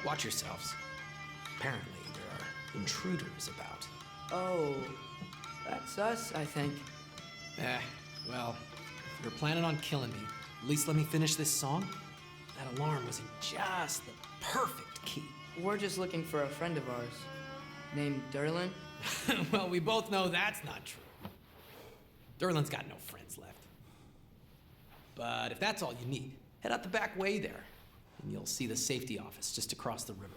Watch yourselves. Apparently, there are intruders about. Oh, that's us, I think. Well, if you're planning on killing me, at least let me finish this song. That alarm was in just the perfect key. We're just looking for a friend of ours, named Durlin. Well, we both know that's not true. Durlin's got no friends left. But if that's all you need, head out the back way there, and you'll see the safety office just across the river.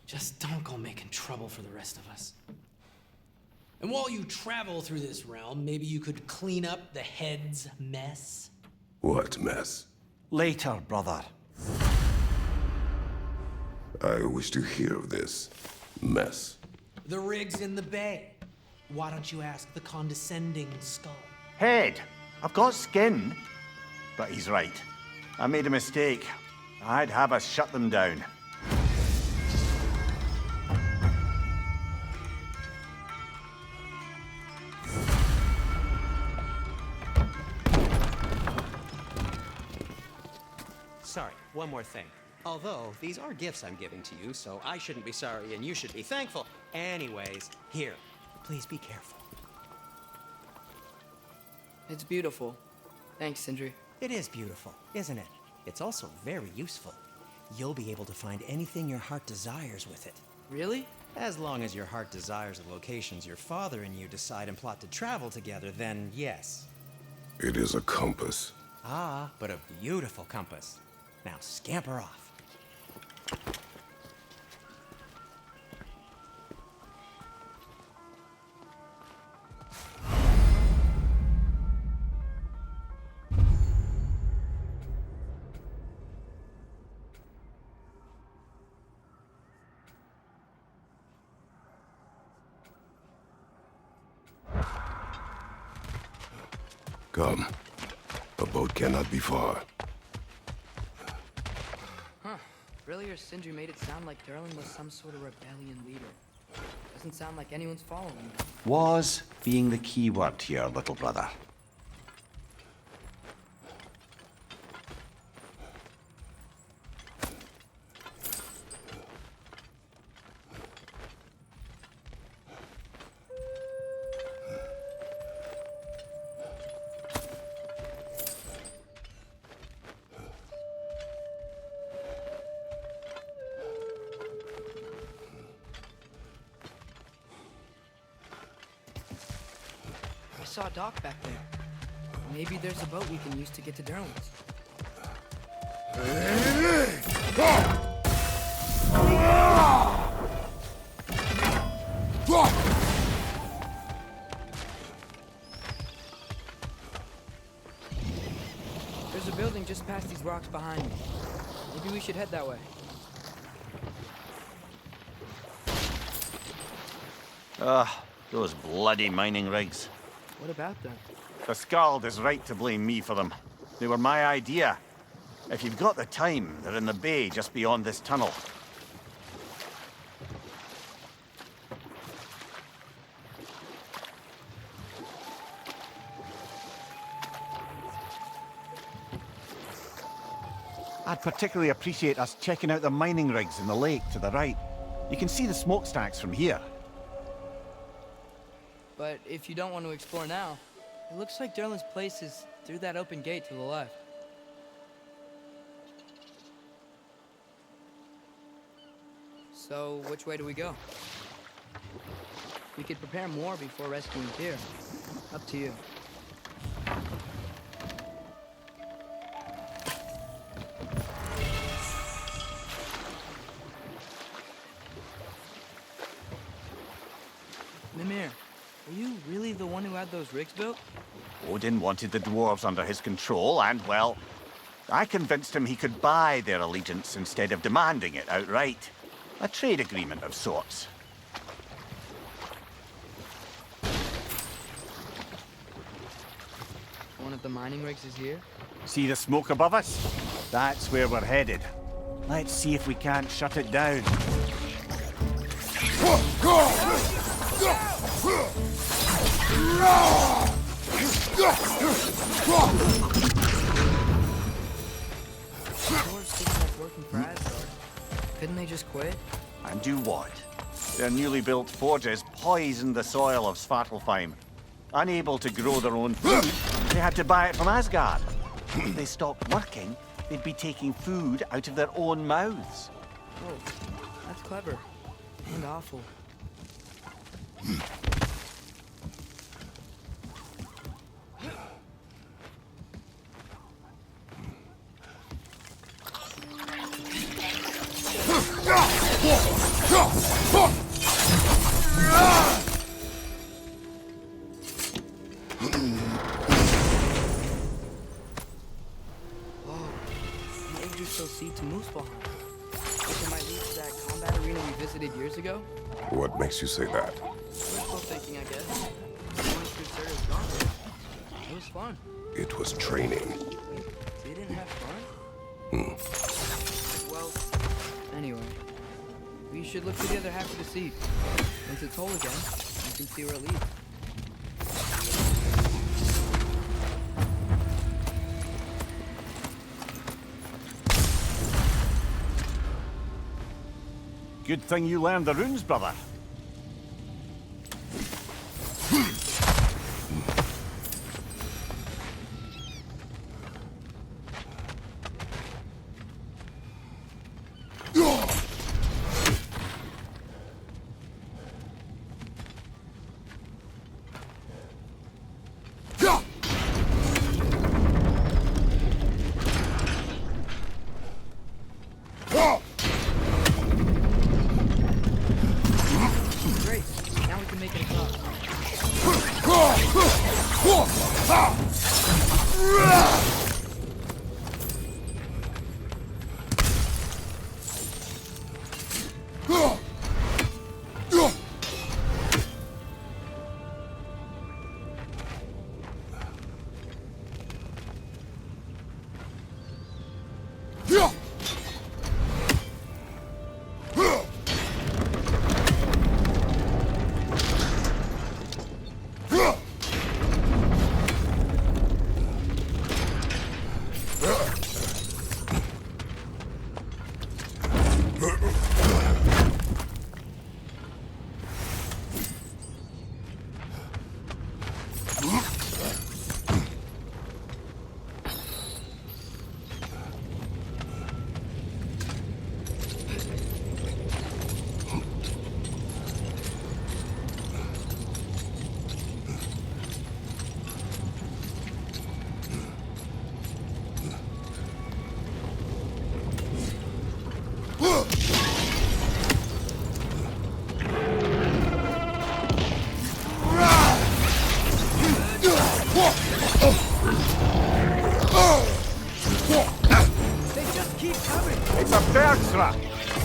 Just don't go making trouble for the rest of us. And while you travel through this realm, maybe you could clean up the head's mess? What mess? Later, brother. I wish to hear of this mess. The rig's in the bay. Why don't you ask the condescending skull? Head! I've got skin. But he's right. I made a mistake. I'd have us shut them down. Sorry, one more thing. Although, these are gifts I'm giving to you, so I shouldn't be sorry and you should be thankful. Anyways, here, please be careful. It's beautiful. Thanks, Sindri. It is beautiful, isn't it? It's also very useful. You'll be able to find anything your heart desires with it. Really? As long as your heart desires the locations your father and you decide and plot to travel together, then yes. It is a compass. Ah, but a beautiful compass. Now scamper off. Come. The boat cannot be far. Earlier, Sindri made it sound like Durlin was some sort of rebellion leader. Doesn't sound like anyone's following him. Was being the key word here, little brother. I saw a dock back there. Maybe there's a boat we can use to get to Durlin's. There's a building just past these rocks behind me. Maybe we should head that way. Those bloody mining rigs. What about them? The Skald is right to blame me for them. They were my idea. If you've got the time, they're in the bay just beyond this tunnel. I'd particularly appreciate us checking out the mining rigs in the lake to the right. You can see the smokestacks from here. But if you don't want to explore now, it looks like Durlin's place is through that open gate to the left. So, which way do we go? We could prepare more before rescuing Tyr. Up to you. Mimir, are you really the one who had those rigs built? Odin wanted the dwarves under his control, and, well, I convinced him he could buy their allegiance instead of demanding it outright. A trade agreement of sorts. One of the mining rigs is here? See the smoke above us? That's where we're headed. Let's see if we can't shut it down. Dwarves didn't like working for Asgard. Couldn't they just quit? And do what? Their newly built forges poisoned the soil of Svartalfheim. Unable to grow their own food, they had to buy it from Asgard. If they stopped working, they'd be taking food out of their own mouths. Oh, that's clever. And awful. Still see to Moosball. It might lead to that combat arena we visited years ago. What makes you say that? Wishful thinking, I guess. Going through Sarah's gauntlet. It was fun. It was training. Didn't have fun? Well, anyway. We should look to the other half of the seat. Once it's whole again, you can see where it leads. Good thing you learned the runes, brother.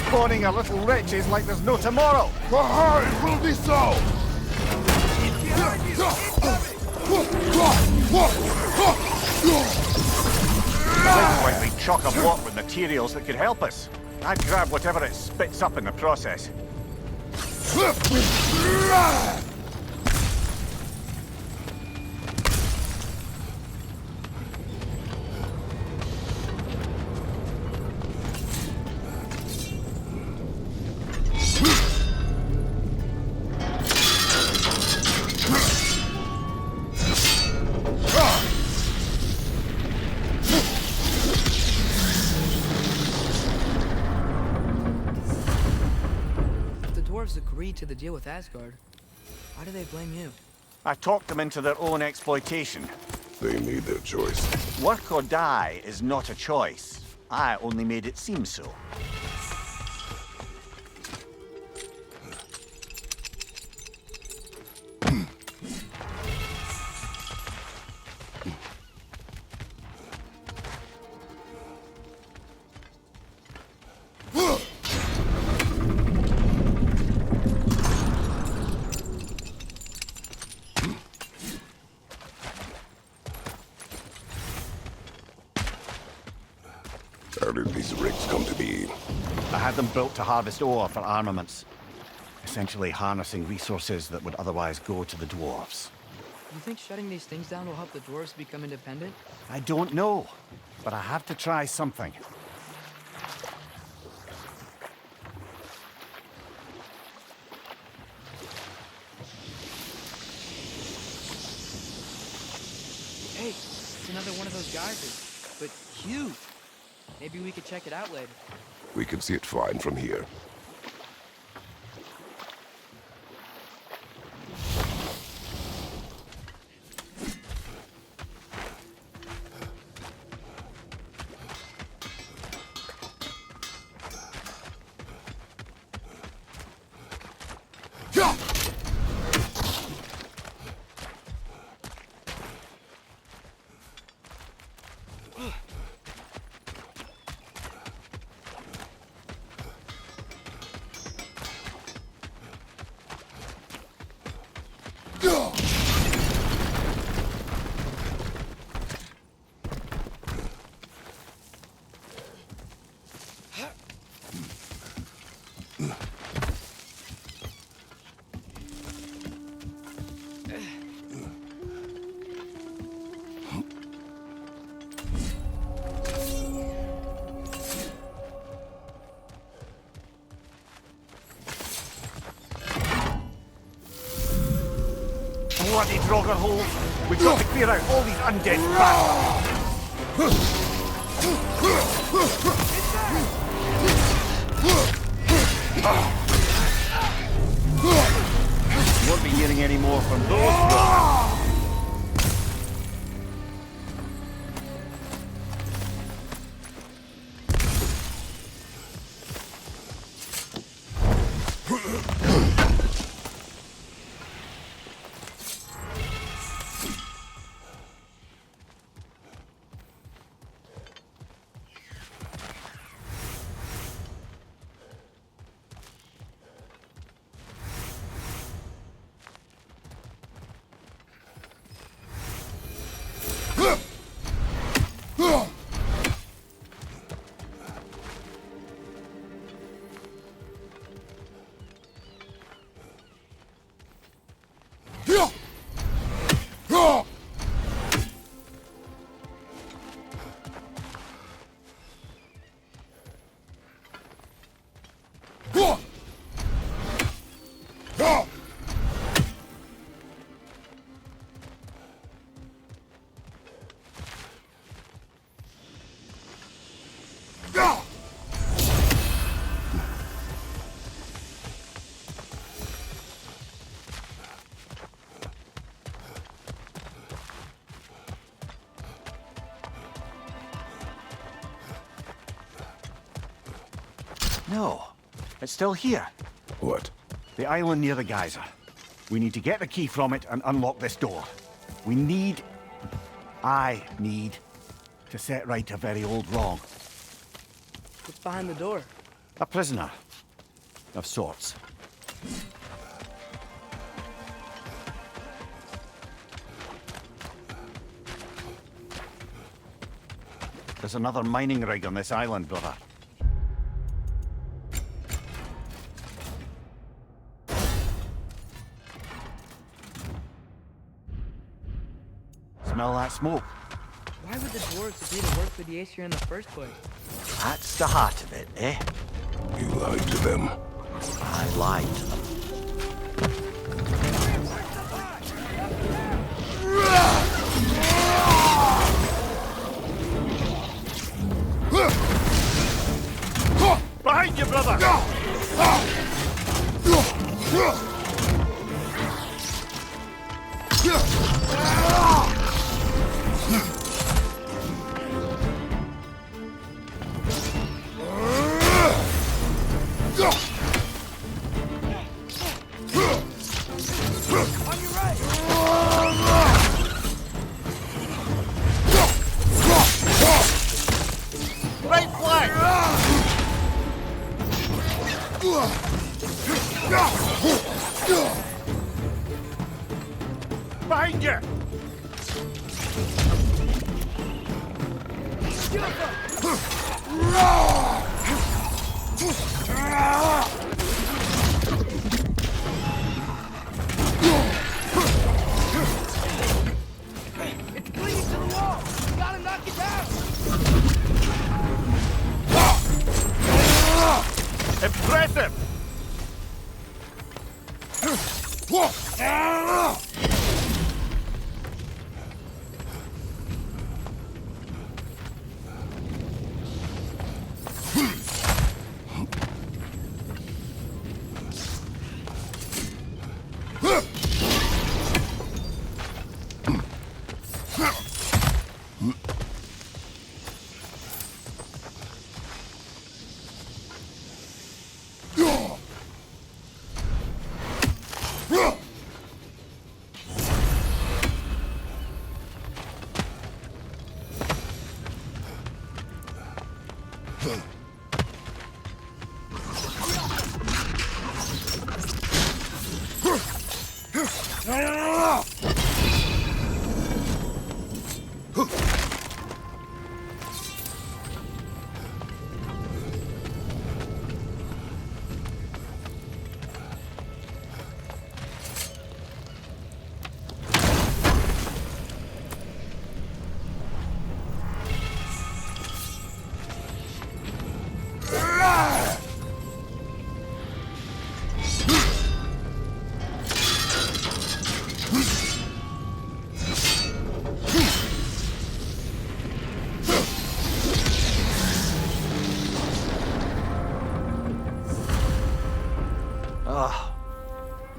Spawning a little wretches like there's no tomorrow. It will be so! Looks like we chock a block with materials that could help us. I'd grab whatever it spits up in the process. Agreed to the deal with Asgard. Why do they blame you? I talked them into their own exploitation. They made their choice. Work or die is not a choice. I only made it seem so. How did these rigs come to be? I had them built to harvest ore for armaments. Essentially harnessing resources that would otherwise go to the dwarves. You think shutting these things down will help the dwarves become independent? I don't know, but I have to try something. those geysers, but huge. Maybe we could check it out later. We can see it fine from here. Bloody Draugr holes! We've got to clear out all these undead bastards! You won't be hearing any more from those Draugr. No, it's still here. What? The island near the geyser. We need to get the key from it and unlock this door. I need to set right a very old wrong. What's behind the door? A prisoner. Of sorts. There's another mining rig on this island, brother. Smell that smoke? Why would the dwarves agree to work for the Aesir in the first place? That's the heart of it, eh? You lied to them. I lied to them. Behind you, brother! Right flank! Behind you! It's clinging to the wall! We gotta knock it down! Impressive!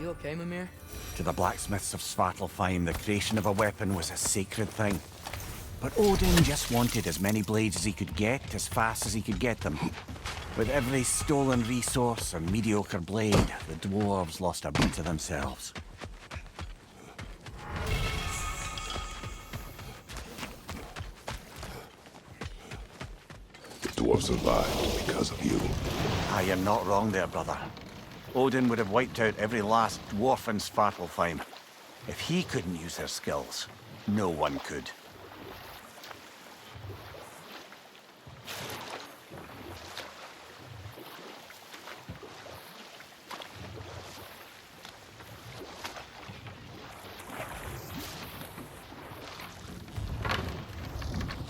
You okay, Mimir? To the blacksmiths of Svartalfheim, the creation of a weapon was a sacred thing. But Odin just wanted as many blades as he could get, as fast as he could get them. With every stolen resource and mediocre blade, the dwarves lost a bit of themselves. The dwarves survived because of you. Ah, you're not wrong there, brother. Odin would have wiped out every last dwarf in Svartalfheim. If he couldn't use their skills, no one could.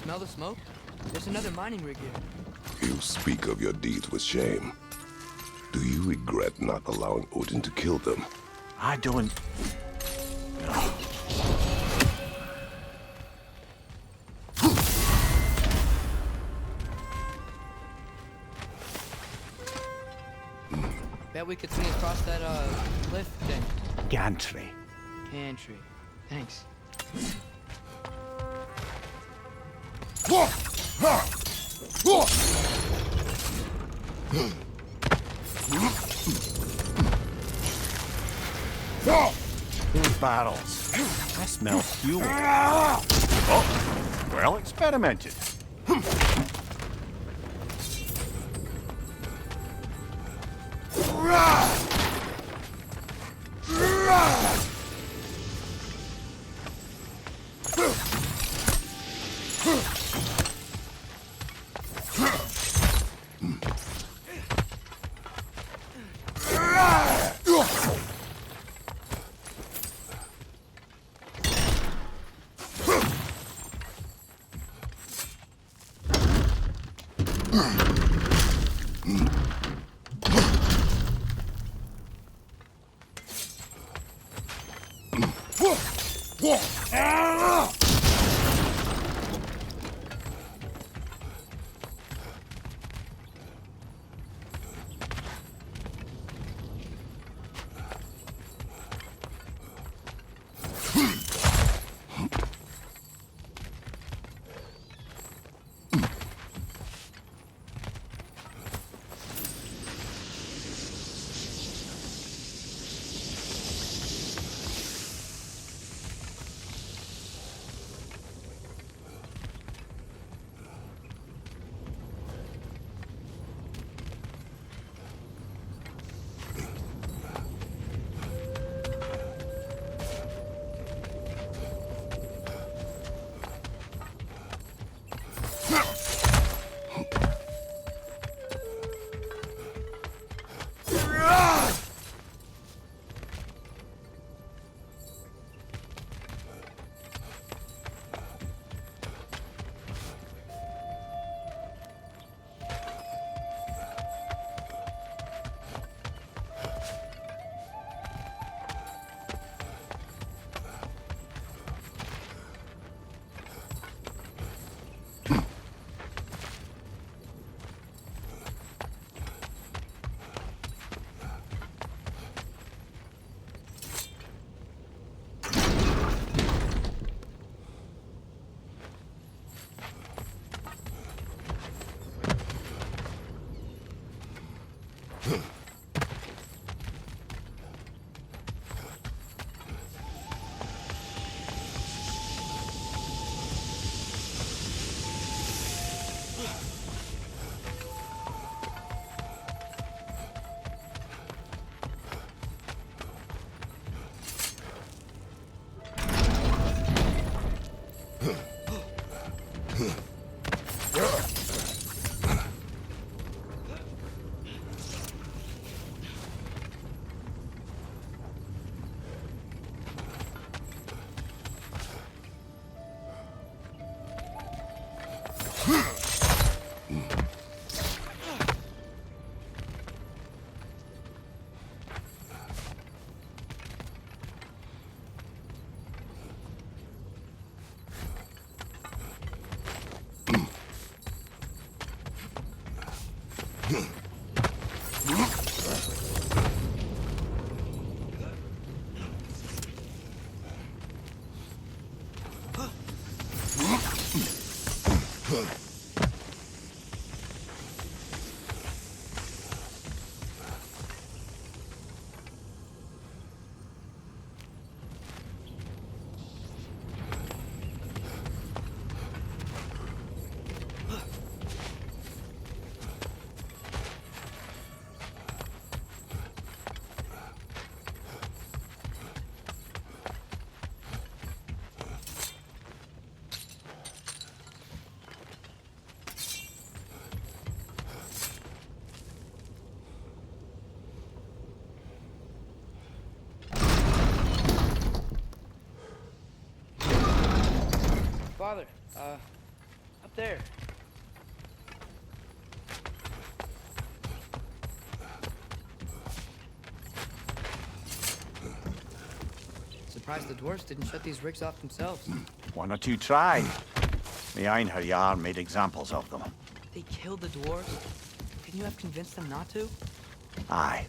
Smell the smoke? There's another mining rig here. You speak of your deeds with shame. Do you regret not allowing Odin to kill them? I don't... Bet we could swing across that, lift thing. Gantry. Pantry. Thanks. Those barrels. I smell fuel. Oh, well experimented. Father, up there. Surprised the dwarves didn't shut these rigs off themselves. One or two tried. The einherjar made examples of them. They killed the dwarves? Couldn't you have convinced them not to? Aye.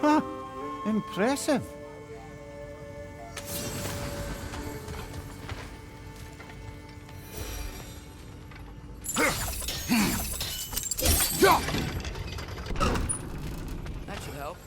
Huh. Impressive. That should help.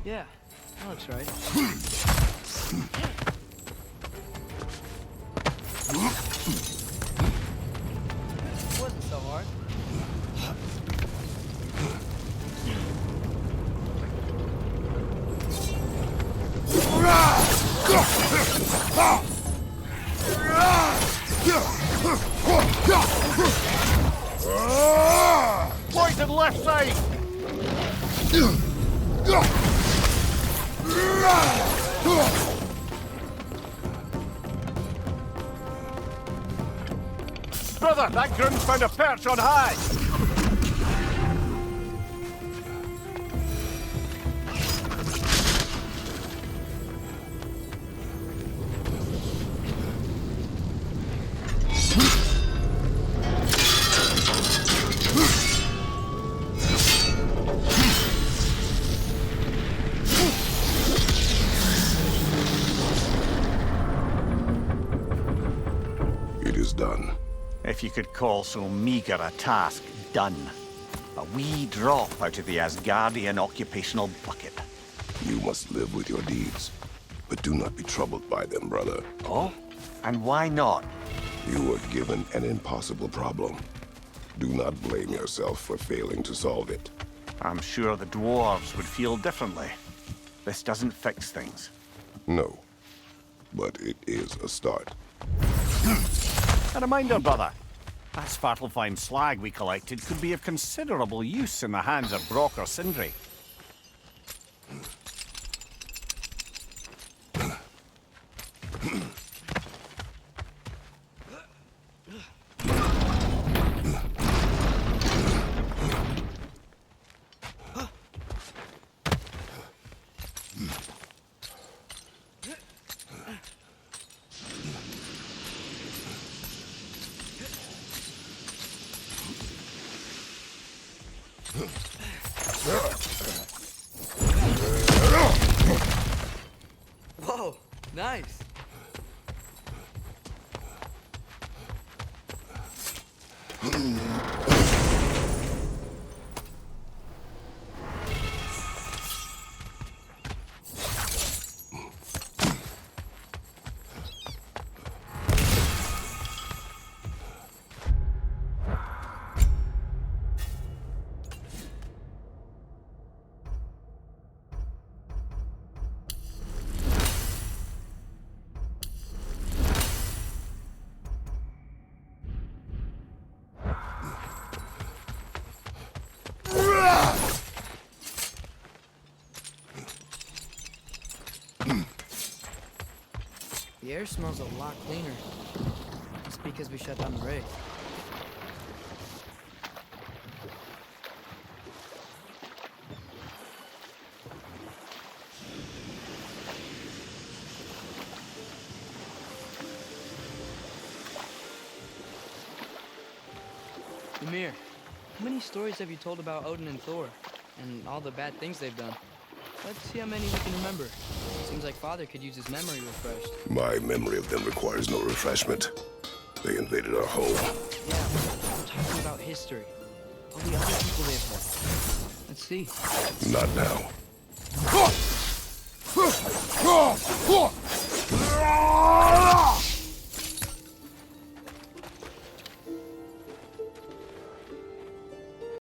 Yeah, that looks right. Wasn't so hard. Poison left side! Brother, that groom's found a perch on high! It is done. If you could call so meager a task done. A wee drop out of the Asgardian occupational bucket. You must live with your deeds. But do not be troubled by them, brother. Oh? And why not? You were given an impossible problem. Do not blame yourself for failing to solve it. I'm sure the dwarves would feel differently. This doesn't fix things. No. But it is a start. A reminder, brother. That Svartalfheim slag we collected could be of considerable use in the hands of Brock or Sindri. Whoa, nice. air smells a lot cleaner. It's because we shut down the rig. Ymir, how many stories have you told about Odin and Thor, and all the bad things they've done? Let's see how many we can remember. Seems like Father could use his memory refreshed. My memory of them requires no refreshment. They invaded our home. Yeah, I'm talking about history. All the other people they've met. Let's see. Not now.